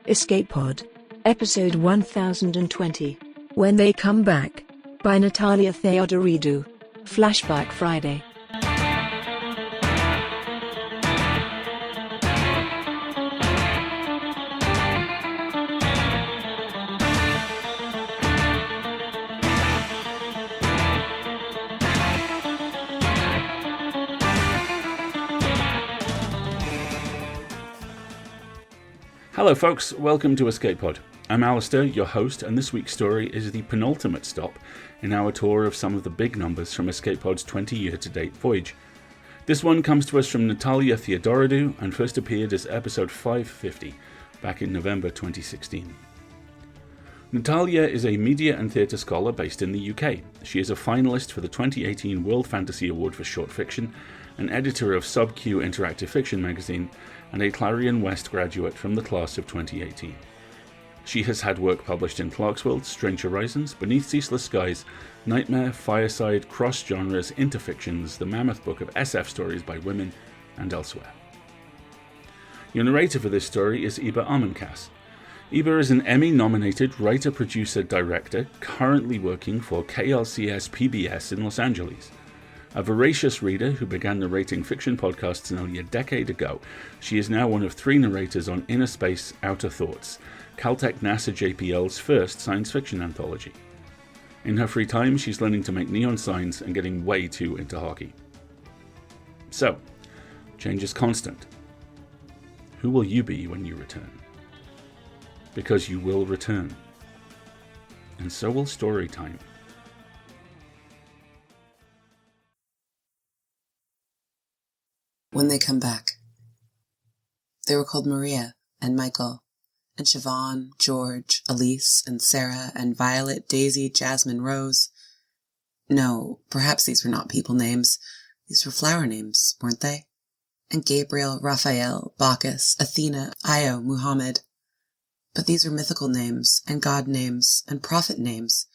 Escape Pod. Episode 1020. When They Come Back. By Natalia Theodoridou. Flashback Friday. Hello folks, welcome to Escape Pod. I'm Alistair, your host, and this week's story is the penultimate stop in our tour of some of the big numbers from Escape Pod's 20-year-to-date voyage. This one comes to us from Natalia Theodoridou and first appeared as episode 550 back in November 2016. Natalia is a media and theatre scholar based in the UK. She is a finalist for the 2018 World Fantasy Award for Short Fiction, an editor of Sub-Q Interactive Fiction magazine, and a Clarion West graduate from the class of 2018. She has had work published in Clarkesworld, Strange Horizons, Beneath Ceaseless Skies, Nightmare, Fireside, Cross Genres, Interfictions, The Mammoth Book of SF Stories by Women, and elsewhere. Your narrator for this story is Iba Armenkas. Iba is an Emmy-nominated writer, producer, director, currently working for KLCS PBS in Los Angeles. A voracious reader who began narrating fiction podcasts nearly a decade ago, she is now one of 3 narrators on Inner Space, Outer Thoughts, Caltech NASA JPL's first science fiction anthology. In her free time, she's learning to make neon signs and getting way too into hockey. So, change is constant. Who will you be when you return? Because you will return. And so will story time. When They Come Back. They were called Maria and Michael and Siobhan, George, Elise and Sarah and Violet, Daisy, Jasmine, Rose. No, perhaps these were not people names. These were flower names, weren't they? And Gabriel, Raphael, Bacchus, Athena, Io, Muhammad. But these were mythical names and god names and prophet names.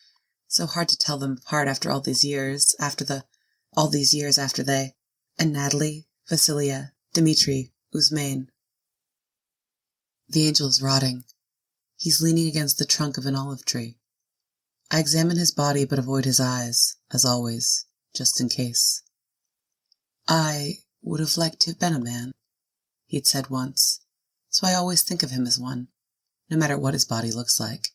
So hard to tell them apart after all these years after they. And Natalie, Vasilia, Dmitri, Uzmain. The angel is rotting. He's leaning against the trunk of an olive tree. I examine his body but avoid his eyes, as always, just in case. I would have liked to have been a man, he'd said once, so I always think of him as one, no matter what his body looks like.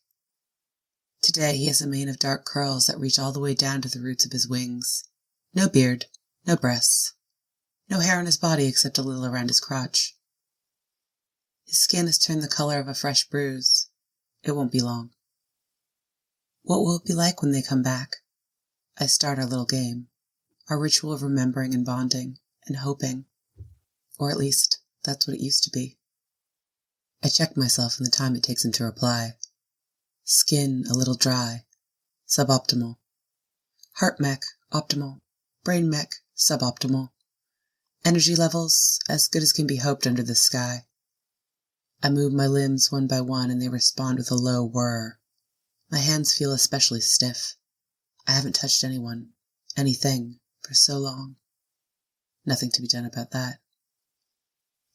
Today he has a mane of dark curls that reach all the way down to the roots of his wings. No beard, no breasts. No hair on his body except a little around his crotch. His skin has turned the color of a fresh bruise. It won't be long. What will it be like when they come back? I start our little game, our ritual of remembering and bonding and hoping. Or at least, that's what it used to be. I check myself in the time it takes him to reply. Skin a little dry. Suboptimal. Heart mech, optimal. Brain mech, suboptimal. Energy levels, as good as can be hoped under this sky. I move my limbs one by one and they respond with a low whir. My hands feel especially stiff. I haven't touched anything, for so long. Nothing to be done about that.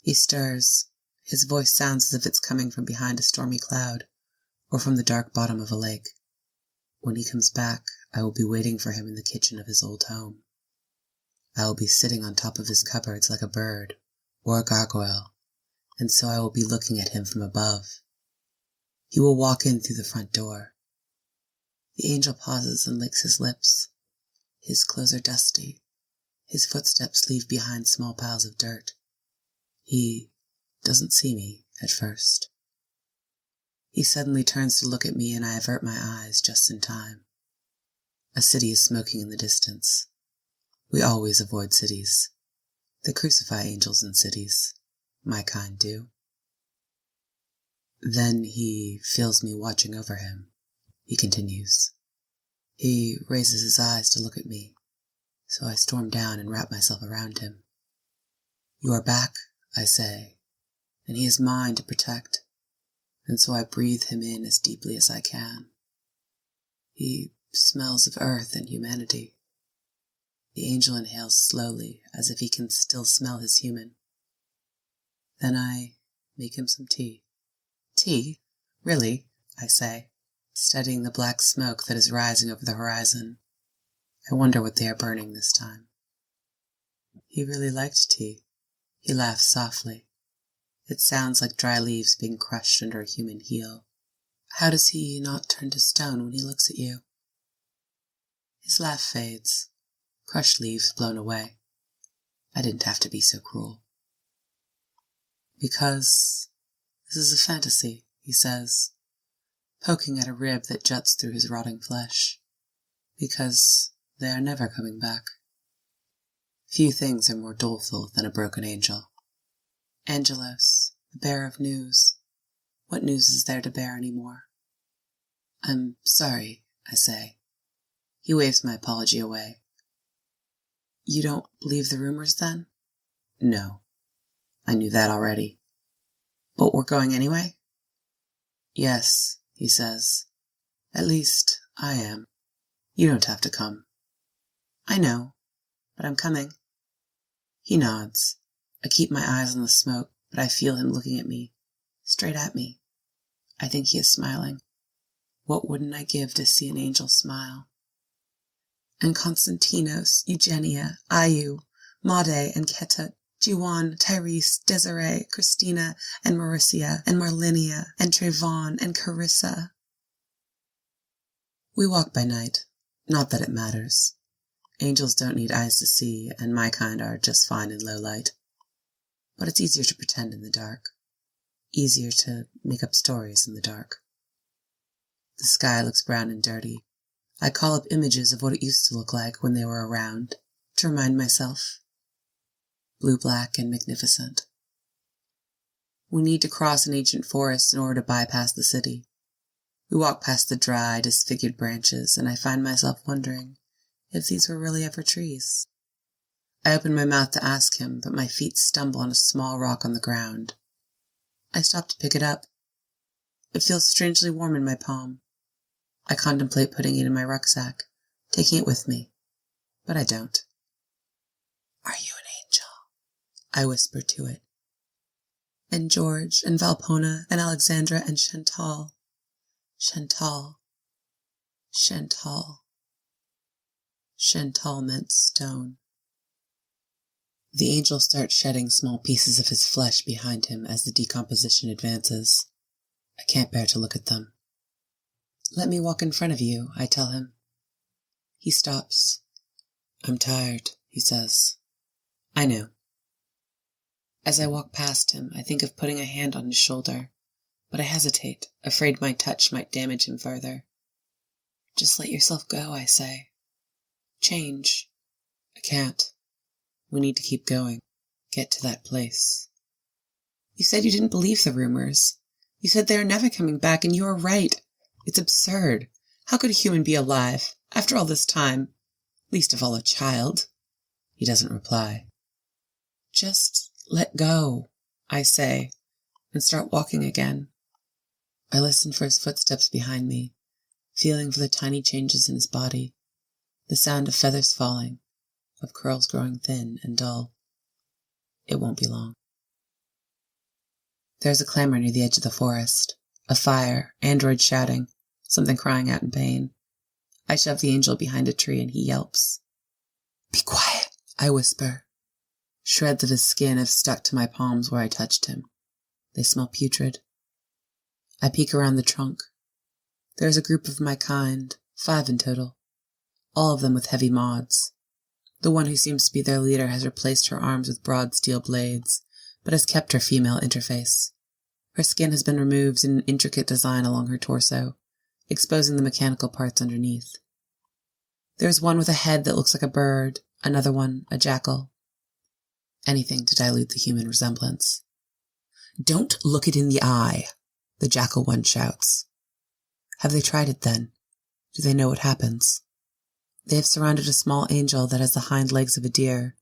He stirs. His voice sounds as if it's coming from behind a stormy cloud, or from the dark bottom of a lake. When he comes back, I will be waiting for him in the kitchen of his old home. I will be sitting on top of his cupboards like a bird, or a gargoyle, and so I will be looking at him from above. He will walk in through the front door. The angel pauses and licks his lips. His clothes are dusty. His footsteps leave behind small piles of dirt. He doesn't see me at first. He suddenly turns to look at me and I avert my eyes just in time. A city is smoking in the distance. We always avoid cities. They crucify angels in cities. My kind do. Then he feels me watching over him. He continues. He raises his eyes to look at me, so I storm down and wrap myself around him. You are back, I say, and he is mine to protect, and so I breathe him in as deeply as I can. He smells of earth and humanity. The angel inhales slowly, as if he can still smell his human. Then I make him some tea. Tea? Really? I say, studying the black smoke that is rising over the horizon. I wonder what they are burning this time. He really liked tea. He laughs softly. It sounds like dry leaves being crushed under a human heel. How does he not turn to stone when he looks at you? His laugh fades. Crushed leaves blown away. I didn't have to be so cruel. Because this is a fantasy, he says, poking at a rib that juts through his rotting flesh. Because they are never coming back. Few things are more doleful than a broken angel. Angelos, the bearer of news. What news is there to bear any more? I'm sorry, I say. He waves my apology away. You don't believe the rumors, then? No. I knew that already. But we're going anyway? Yes, he says. At least, I am. You don't have to come. I know, but I'm coming. He nods. I keep my eyes on the smoke, but I feel him looking at me. Straight at me. I think he is smiling. What wouldn't I give to see an angel smile? And Konstantinos, Eugenia, Ayu, Maude and Ketut, Jiwan, Tyrese, Desiree, Christina, and Mauricia, and Marlinia, and Trayvon, and Carissa. We walk by night. Not that it matters. Angels don't need eyes to see, and my kind are just fine in low light. But it's easier to pretend in the dark. Easier to make up stories in the dark. The sky looks brown and dirty. I call up images of what it used to look like when they were around, to remind myself. Blue-black and magnificent. We need to cross an ancient forest in order to bypass the city. We walk past the dry, disfigured branches, and I find myself wondering if these were really ever trees. I open my mouth to ask him, but my feet stumble on a small rock on the ground. I stop to pick it up. It feels strangely warm in my palm. I contemplate putting it in my rucksack, taking it with me, but I don't. Are you an angel? I whisper to it. And George, and Valpona, and Alexandra, and Chantal. Chantal. Chantal. Chantal meant stone. The angel starts shedding small pieces of his flesh behind him as the decomposition advances. I can't bear to look at them. Let me walk in front of you, I tell him. He stops. I'm tired, he says. I know. As I walk past him, I think of putting a hand on his shoulder, but I hesitate, afraid my touch might damage him further. Just let yourself go, I say. Change. I can't. We need to keep going. Get to that place. You said you didn't believe the rumors. You said they are never coming back, and you are right. It's absurd. How could a human be alive, after all this time? Least of all a child. He doesn't reply. Just let go, I say, and start walking again. I listen for his footsteps behind me, feeling for the tiny changes in his body, the sound of feathers falling, of curls growing thin and dull. It won't be long. There's a clamor near the edge of the forest. A fire, androids shouting, something crying out in pain. I shove the angel behind a tree and he yelps. Be quiet, I whisper. Shreds of his skin have stuck to my palms where I touched him. They smell putrid. I peek around the trunk. There is a group of my kind, 5 in total, all of them with heavy mods. The one who seems to be their leader has replaced her arms with broad steel blades, but has kept her female interface. Her skin has been removed in an intricate design along her torso, exposing the mechanical parts underneath. There is one with a head that looks like a bird, another one a jackal. Anything to dilute the human resemblance. Don't look it in the eye, the jackal one shouts. Have they tried it then? Do they know what happens? They have surrounded a small angel that has the hind legs of a deer.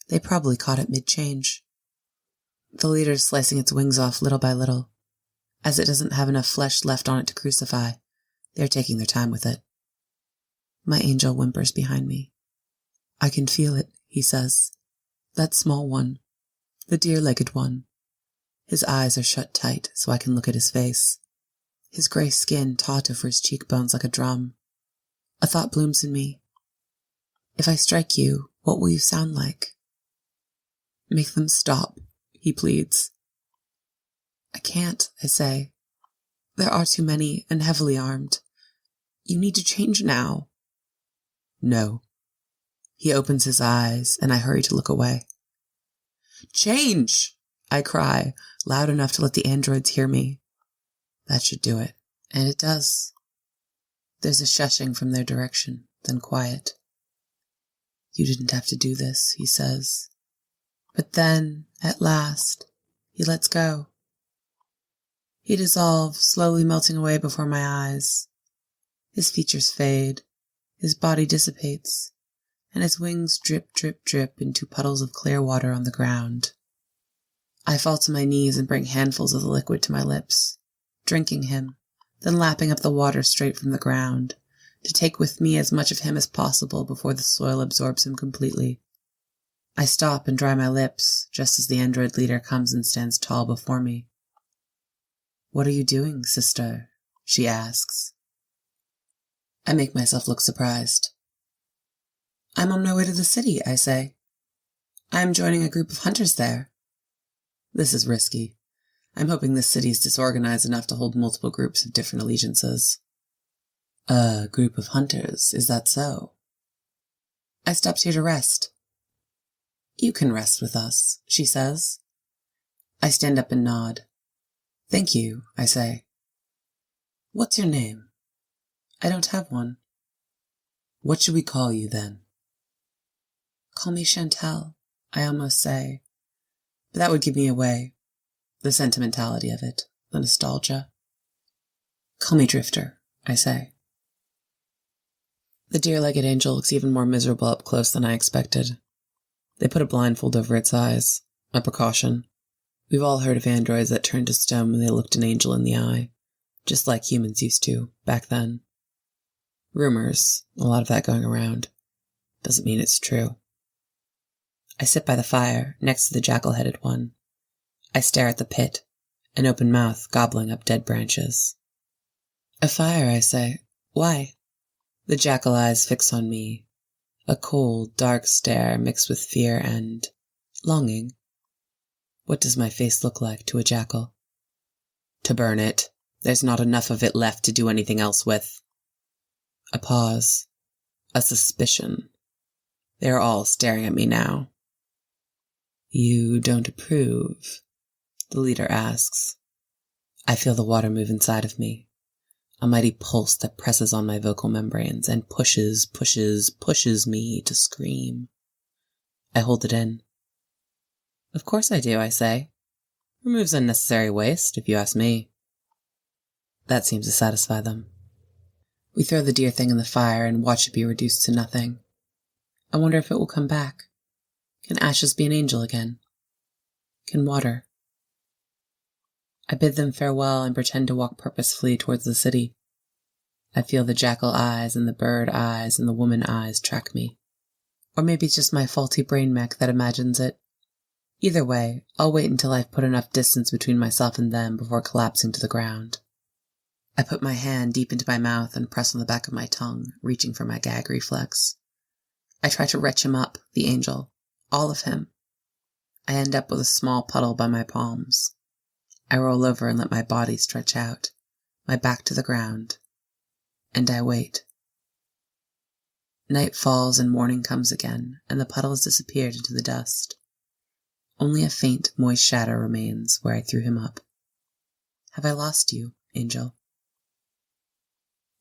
They probably caught it mid-change. The leader is slicing its wings off little by little. As it doesn't have enough flesh left on it to crucify, they are taking their time with it. My angel whimpers behind me. I can feel it, he says. That small one. The deer-legged one. His eyes are shut tight so I can look at his face. His gray skin taut over his cheekbones like a drum. A thought blooms in me. If I strike you, what will you sound like? Make them stop, he pleads. I can't, I say. There are too many and heavily armed. You need to change now. No. He opens his eyes, and I hurry to look away. Change! I cry, loud enough to let the androids hear me. That should do it. And it does. There's a shushing from their direction, then quiet. You didn't have to do this, he says. But then, at last, he lets go. He dissolves, slowly melting away before my eyes. His features fade, his body dissipates, and his wings drip, drip, drip into puddles of clear water on the ground. I fall to my knees and bring handfuls of the liquid to my lips, drinking him, then lapping up the water straight from the ground, to take with me as much of him as possible before the soil absorbs him completely. I stop and dry my lips, just as the android leader comes and stands tall before me. What are you doing, sister? She asks. I make myself look surprised. I'm on my way to the city, I say. I am joining a group of hunters there. This is risky. I'm hoping this city is disorganized enough to hold multiple groups of different allegiances. A group of hunters, is that so? I stopped here to rest. You can rest with us, she says. I stand up and nod. Thank you, I say. What's your name? I don't have one. What should we call you then? Call me Chantal, I almost say. But that would give me away. The sentimentality of it, the nostalgia. Call me Drifter, I say. The deer-legged angel looks even more miserable up close than I expected. They put a blindfold over its eyes, a precaution. We've all heard of androids that turned to stone when they looked an angel in the eye, just like humans used to, back then. Rumors, a lot of that going around. Doesn't mean it's true. I sit by the fire, next to the jackal-headed one. I stare at the pit, an open mouth gobbling up dead branches. A fire, I say. Why? The jackal eyes fix on me, a cold, dark stare mixed with fear and longing. What does my face look like to a jackal? To burn it. There's not enough of it left to do anything else with. A pause. A suspicion. They are all staring at me now. You don't approve? The leader asks. I feel the water move inside of me. A mighty pulse that presses on my vocal membranes and pushes me to scream. I hold it in. Of course I do, I say. Removes unnecessary waste, if you ask me. That seems to satisfy them. We throw the deer thing in the fire and watch it be reduced to nothing. I wonder if it will come back. Can ashes be an angel again? Can water? I bid them farewell and pretend to walk purposefully towards the city. I feel the jackal eyes and the bird eyes and the woman eyes track me. Or maybe it's just my faulty brain mech that imagines it. Either way, I'll wait until I've put enough distance between myself and them before collapsing to the ground. I put my hand deep into my mouth and press on the back of my tongue, reaching for my gag reflex. I try to retch him up, the angel. All of him. I end up with a small puddle by my palms. I roll over and let my body stretch out, my back to the ground. And I wait. Night falls and morning comes again, and the puddle has disappeared into the dust. Only a faint, moist shadow remains where I threw him up. Have I lost you, angel?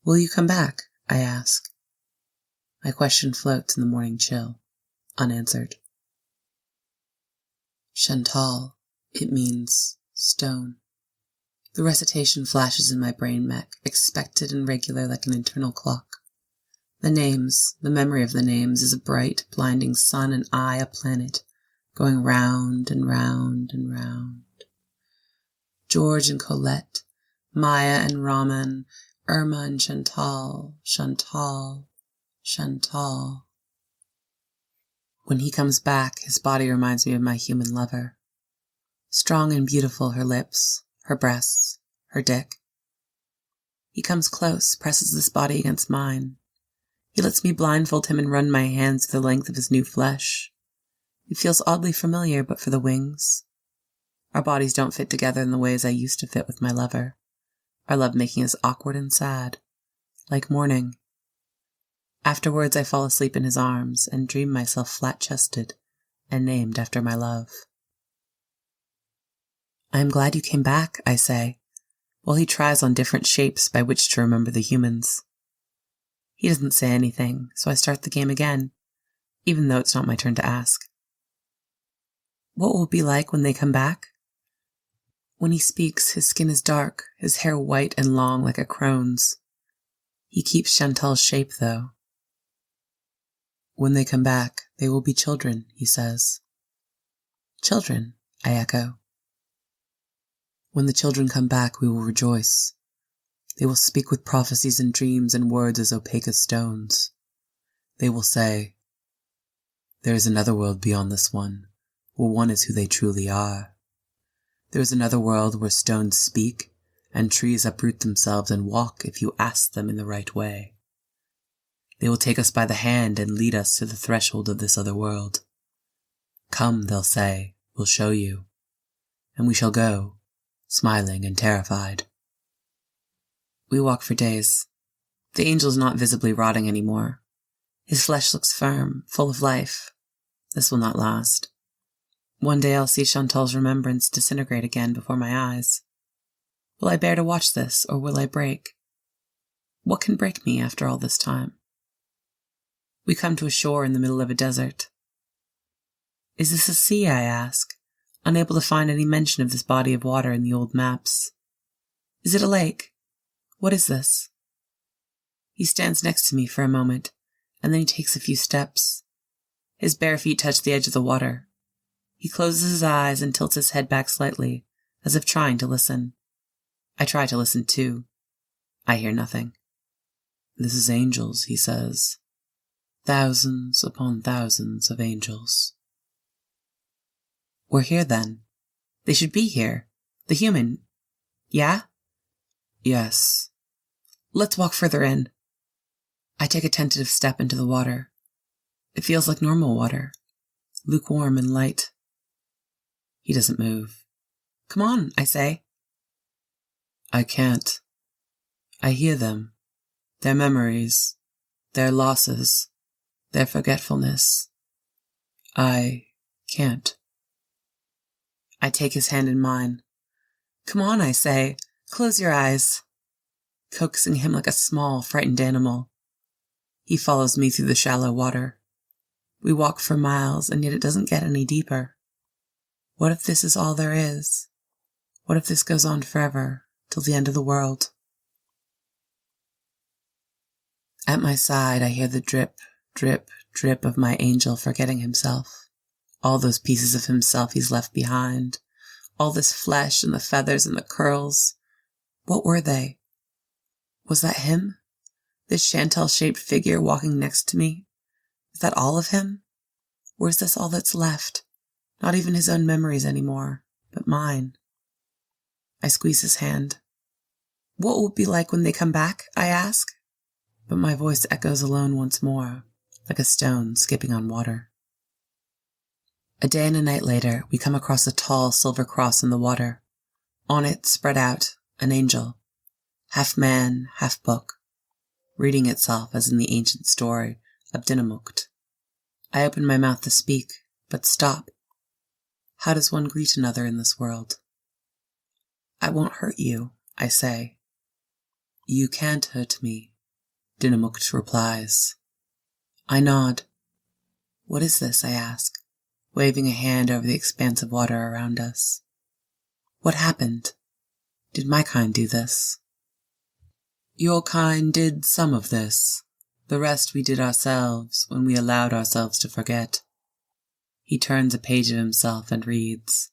Will you come back? I ask. My question floats in the morning chill, unanswered. Chantal, it means stone. The recitation flashes in my brain mech, expected and regular like an internal clock. The names, the memory of the names is a bright, blinding sun and I a planet, going round and round and round. George and Colette, Maya and Raman, Irma and Chantal, Chantal, Chantal. When he comes back, his body reminds me of my human lover. Strong and beautiful her lips, her breasts, her dick. He comes close, presses this body against mine. He lets me blindfold him and run my hands through the length of his new flesh. It feels oddly familiar, but for the wings. Our bodies don't fit together in the ways I used to fit with my lover. Our lovemaking is awkward and sad, like mourning. Afterwards, I fall asleep in his arms and dream myself flat-chested and named after my love. I am glad you came back, I say, while he tries on different shapes by which to remember the humans. He doesn't say anything, so I start the game again, even though it's not my turn to ask. What will it be like when they come back? When he speaks, his skin is dark, his hair white and long like a crone's. He keeps Chantal's shape, though. When they come back, they will be children, he says. Children, I echo. When the children come back, we will rejoice. They will speak with prophecies and dreams and words as opaque as stones. They will say, there is another world beyond this one, where one is who they truly are. There is another world where stones speak, and trees uproot themselves and walk if you ask them in the right way. They will take us by the hand and lead us to the threshold of this other world. Come, they'll say, we'll show you. And we shall go, smiling and terrified. We walk for days. The angel's not visibly rotting anymore. His flesh looks firm, full of life. This will not last. One day I'll see Chantal's remembrance disintegrate again before my eyes. Will I bear to watch this, or will I break? What can break me after all this time? We come to a shore in the middle of a desert. Is this a sea, I ask, unable to find any mention of this body of water in the old maps. Is it a lake? What is this? He stands next to me for a moment, and then he takes a few steps. His bare feet touch the edge of the water. He closes his eyes and tilts his head back slightly, as if trying to listen. I try to listen too. I hear nothing. This is angels, he says. Thousands upon thousands of angels. We're here then. They should be here. The human. Yeah? Yes. Let's walk further in. I take a tentative step into the water. It feels like normal water, lukewarm and light. He doesn't move. Come on, I say. I can't. I hear them, their memories, their losses, their forgetfulness. I can't. I take his hand in mine. Come on, I say. Close your eyes. Coaxing him like a small, frightened animal. He follows me through the shallow water. We walk for miles, and yet it doesn't get any deeper. What if this is all there is? What if this goes on forever, till the end of the world? At my side, I hear the drip, drip, drip of my angel forgetting himself. All those pieces of himself he's left behind. All this flesh and the feathers and the curls. What were they? Was that him? This Chantal-shaped figure walking next to me? Is that all of him? Or is this all that's left? Not even his own memories anymore, but mine. I squeeze his hand. What will it be like when they come back? I ask. But my voice echoes alone once more, like a stone skipping on water. A day and a night later, we come across a tall silver cross in the water. On it, spread out, an angel, half man, half book, reading itself as in the ancient story of Dinamukht. I open my mouth to speak, but stop. How does one greet another in this world? I won't hurt you, I say. You can't hurt me, Dinamukht replies. I nod. What is this, I ask, waving a hand over the expanse of water around us. What happened? Did my kind do this? Your kind did some of this. The rest we did ourselves when we allowed ourselves to forget. He turns a page of himself and reads.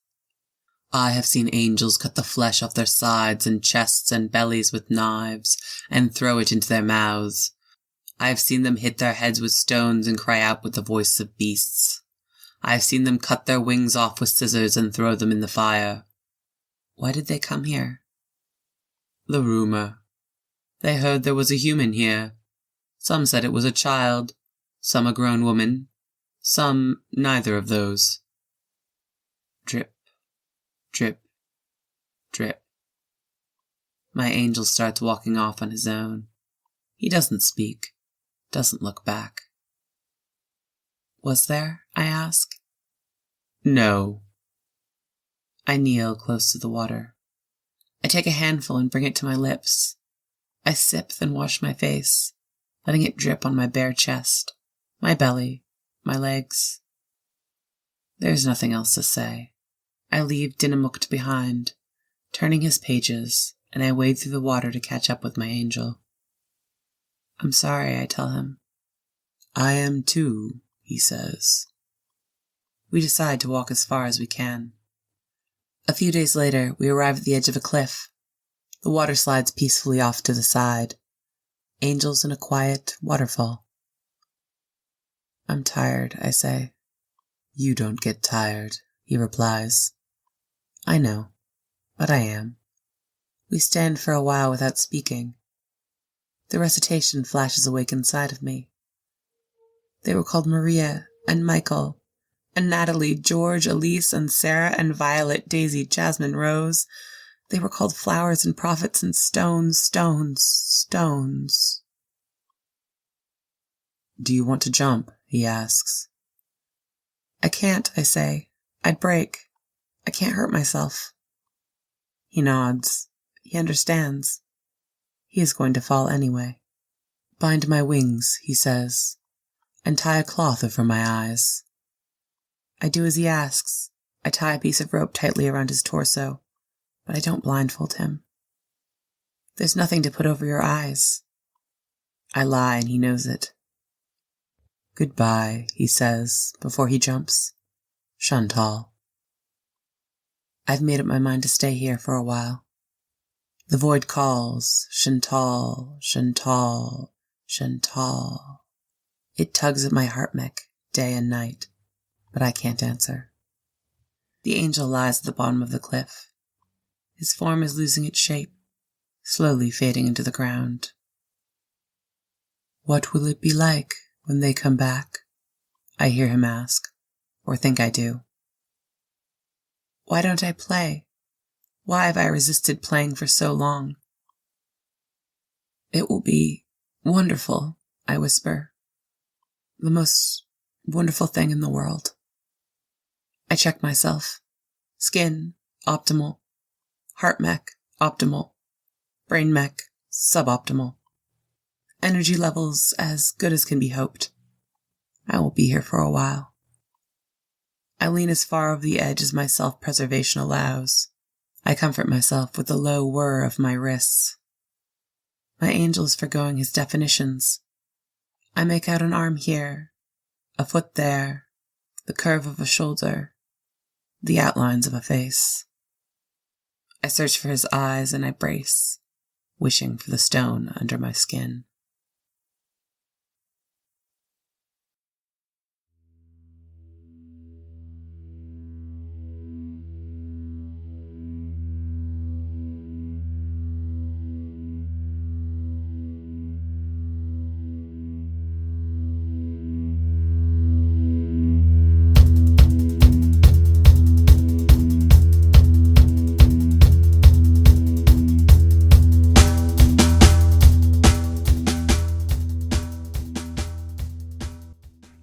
I have seen angels cut the flesh off their sides and chests and bellies with knives and throw it into their mouths. I have seen them hit their heads with stones and cry out with the voice of beasts. I've seen them cut their wings off with scissors and throw them in the fire. Why did they come here? The rumor. They heard there was a human here. Some said it was a child, some a grown woman, some neither of those. Drip, drip, drip. My angel starts walking off on his own. He doesn't speak, doesn't look back. Was there? I ask. No. I kneel close to the water. I take a handful and bring it to my lips. I sip, then wash my face, letting it drip on my bare chest, my belly, my legs. There's nothing else to say. I leave Dinamukht behind, turning his pages, and I wade through the water to catch up with my angel. I'm sorry, I tell him. I am too, he says. We decide to walk as far as we can. A few days later, we arrive at the edge of a cliff. The water slides peacefully off to the side. Angels in a quiet waterfall. I'm tired, I say. You don't get tired, he replies. I know, but I am. We stand for a while without speaking. The recitation flashes awake inside of me. They were called Maria and Michael and Natalie, George, Elise, and Sarah, and Violet, Daisy, Jasmine, Rose. They were called flowers and prophets and stones, stones, stones. Do you want to jump? He asks. I can't, I say. I'd break. I can't hurt myself. He nods. He understands. He is going to fall anyway. Bind my wings, he says, and tie a cloth over my eyes. I do as he asks. I tie a piece of rope tightly around his torso, but I don't blindfold him. There's nothing to put over your eyes. I lie, and he knows it. Goodbye, he says, before he jumps. Chantal. I've made up my mind to stay here for a while. The void calls, Chantal, Chantal, Chantal. It tugs at my heart mech, day and night, but I can't answer. The angel lies at the bottom of the cliff. His form is losing its shape, slowly fading into the ground. What will it be like when they come back? I hear him ask, or think I do. Why don't I play? Why have I resisted playing for so long? It will be wonderful, I whisper. The most wonderful thing in the world. I check myself. Skin, optimal. Heart mech, optimal. Brain mech, suboptimal. Energy levels as good as can be hoped. I will be here for a while. I lean as far over the edge as my self-preservation allows. I comfort myself with the low whir of my wrists. My angel is forgoing his definitions. I make out an arm here, a foot there, the curve of a shoulder, the outlines of a face. I search for his eyes and I brace, wishing for the stone under my skin.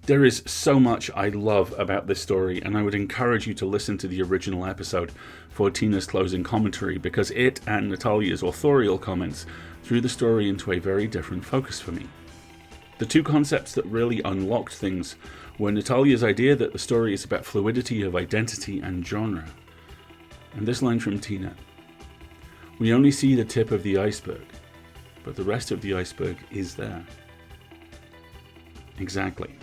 There is so much I love about this story, and I would encourage you to listen to the original episode for Tina's closing commentary, because it and Natalia's authorial comments threw the story into a very different focus for me. The two concepts that really unlocked things were Natalia's idea that the story is about fluidity of identity and genre, and this line from Tina: "We only see the tip of the iceberg, but the rest of the iceberg is there." Exactly.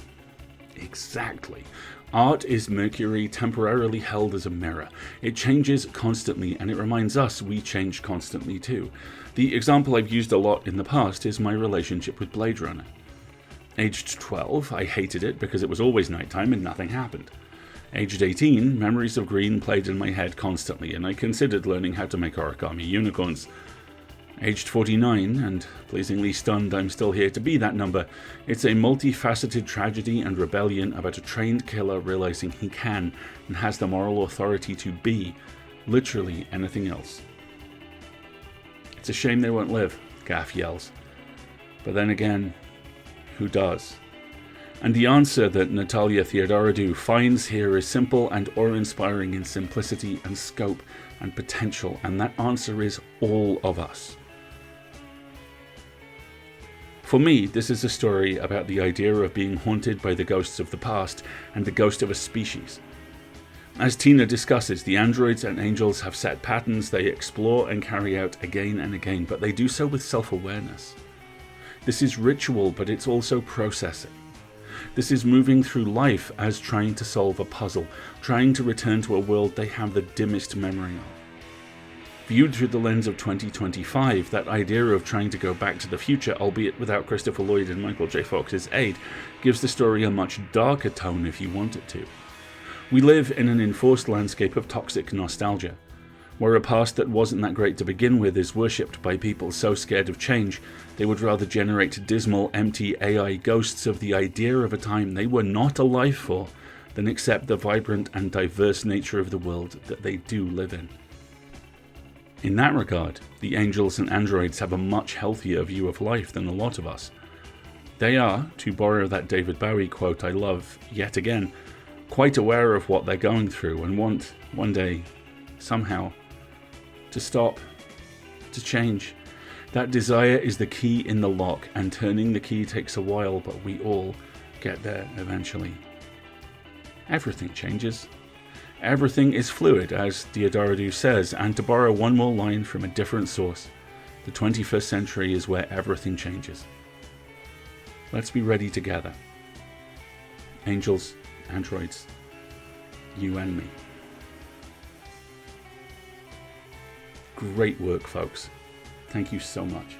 Art is Mercury temporarily held as a mirror. It changes constantly, and it reminds us we change constantly too. The example I've used a lot in the past is my relationship with Blade Runner. Aged 12, I hated it because it was always nighttime and nothing happened. Aged 18, memories of green played in my head constantly, and I considered learning how to make origami unicorns. Aged 49, and pleasingly stunned I'm still here to be that number, it's a multifaceted tragedy and rebellion about a trained killer realizing he can and has the moral authority to be literally anything else. It's a shame they won't live, Gaff yells. But then again, who does? And the answer that Natalia Theodoridou finds here is simple and awe-inspiring in simplicity and scope and potential, and that answer is all of us. For me, this is a story about the idea of being haunted by the ghosts of the past and the ghost of a species. As Tina discusses, the androids and angels have set patterns they explore and carry out again and again, but they do so with self-awareness. This is ritual, but it's also processing. This is moving through life as trying to solve a puzzle, trying to return to a world they have the dimmest memory of. Viewed through the lens of 2025, that idea of trying to go back to the future, albeit without Christopher Lloyd and Michael J. Fox's aid, gives the story a much darker tone if you want it to. We live in an enforced landscape of toxic nostalgia, where a past that wasn't that great to begin with is worshipped by people so scared of change they would rather generate dismal, empty AI ghosts of the idea of a time they were not alive for than accept the vibrant and diverse nature of the world that they do live in. In that regard, the angels and androids have a much healthier view of life than a lot of us. They are, to borrow that David Bowie quote I love yet again, quite aware of what they're going through and want, one day, somehow, to stop, to change. That desire is the key in the lock, and turning the key takes a while, but we all get there eventually. Everything changes. Everything is fluid, as Theodoridou says, and to borrow one more line from a different source, the 21st century is where everything changes. Let's be ready together. Angels, androids, you and me. Great work, folks. Thank you so much.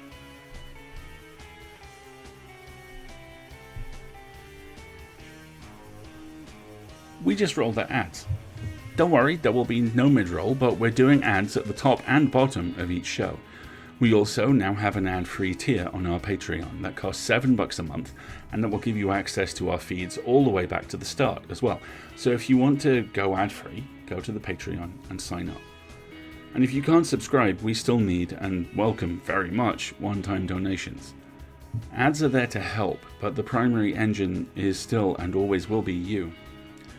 We just rolled our ads. Don't worry, there will be no mid-roll, but we're doing ads at the top and bottom of each show. We also now have an ad-free tier on our Patreon that costs $7 a month, and that will give you access to our feeds all the way back to the start as well. So if you want to go ad-free, go to the Patreon and sign up. And if you can't subscribe, we still need and welcome very much one-time donations. Ads are there to help, but the primary engine is still and always will be you.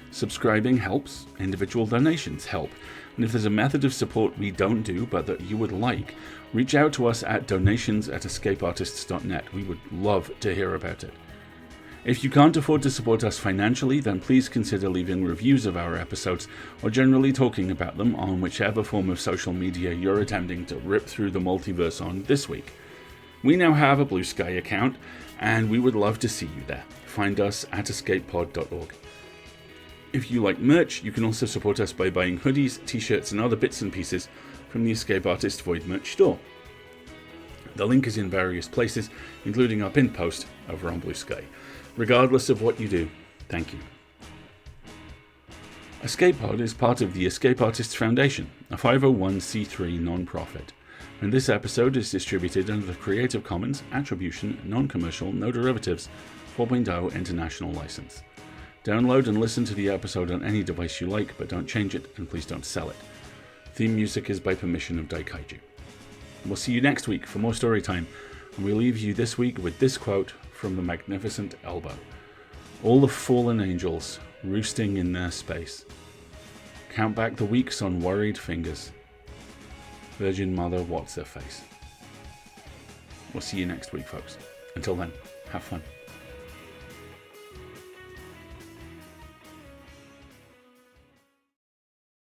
Subscribing helps, individual donations help, and if there's a method of support we don't do but that you would like, reach out to us at donations@escapeartists.net. We would love to hear about it. If you can't afford to support us financially, then please consider leaving reviews of our episodes or generally talking about them on whichever form of social media you're attempting to rip through the multiverse on this week. We now have a Blue Sky account, and we would love to see you there. Find us at escapepod.org. If you like merch, you can also support us by buying hoodies, t-shirts and other bits and pieces from the Escape Artist Void merch store. The link is in various places, including our pinned post over on Blue Sky. Regardless of what you do, thank you. Escape Pod is part of the Escape Artists Foundation, a 501c3 non-profit, and this episode is distributed under the Creative Commons Attribution Non-Commercial No Derivatives 4.0 International License. Download and listen to the episode on any device you like, but don't change it, and please don't sell it. Theme music is by permission of Daikaiju. We'll see you next week for more story time, and we leave you this week with this quote from the magnificent Elbow. All the fallen angels roosting in their space. Count back the weeks on worried fingers. Virgin Mother, what's her face? We'll see you next week, folks. Until then, have fun.